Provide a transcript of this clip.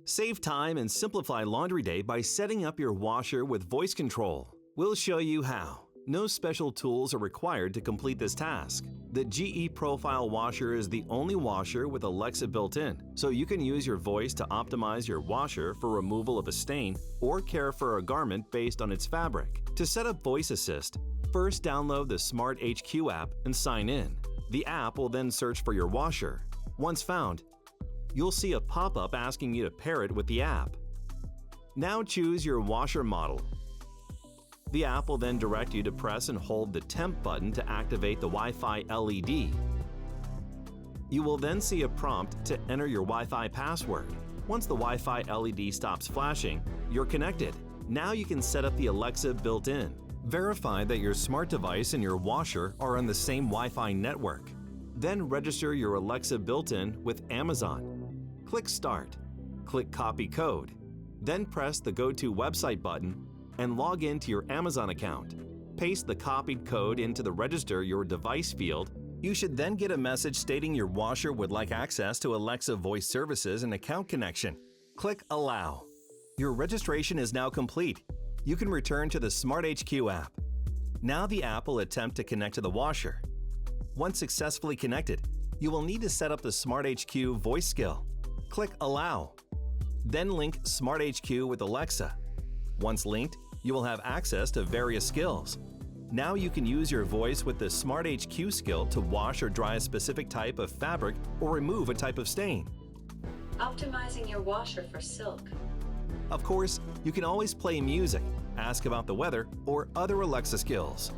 Save time and simplify laundry day by setting up your washer with voice control. We'll show you how. No special tools are required to complete this task. The GE Profile washer is the only washer with Alexa built in, so you can use your voice to optimize your washer for removal of a stain or care for a garment based on its fabric. To set up Voice Assist, first download the SmartHQ app and sign in. The app will then search for your washer. Once found, you'll see a pop-up asking you to pair it with the app. Now choose your washer model. The app will then direct you to press and hold the temp button to activate the Wi-Fi LED. You will then see a prompt to enter your Wi-Fi password. Once the Wi-Fi LED stops flashing, you're connected. Now you can set up the Alexa built-in. Verify that your smart device and your washer are on the same Wi-Fi network. Then register your Alexa built-in with Amazon. Click Start. Click Copy Code. Then press the Go to Website button and log into your Amazon account. Paste the copied code into the Register Your Device field. You should then get a message stating your washer would like access to Alexa voice services and account connection. Click Allow. Your registration is now complete. You can return to the SmartHQ app. Now the app will attempt to connect to the washer. Once successfully connected, you will need to set up the SmartHQ voice skill. Click Allow. Then link SmartHQ with Alexa. Once linked, you will have access to various skills. Now you can use your voice with the SmartHQ skill to wash or dry a specific type of fabric or remove a type of stain. Optimizing your washer for silk. Of course, you can always play music, ask about the weather, or other Alexa skills.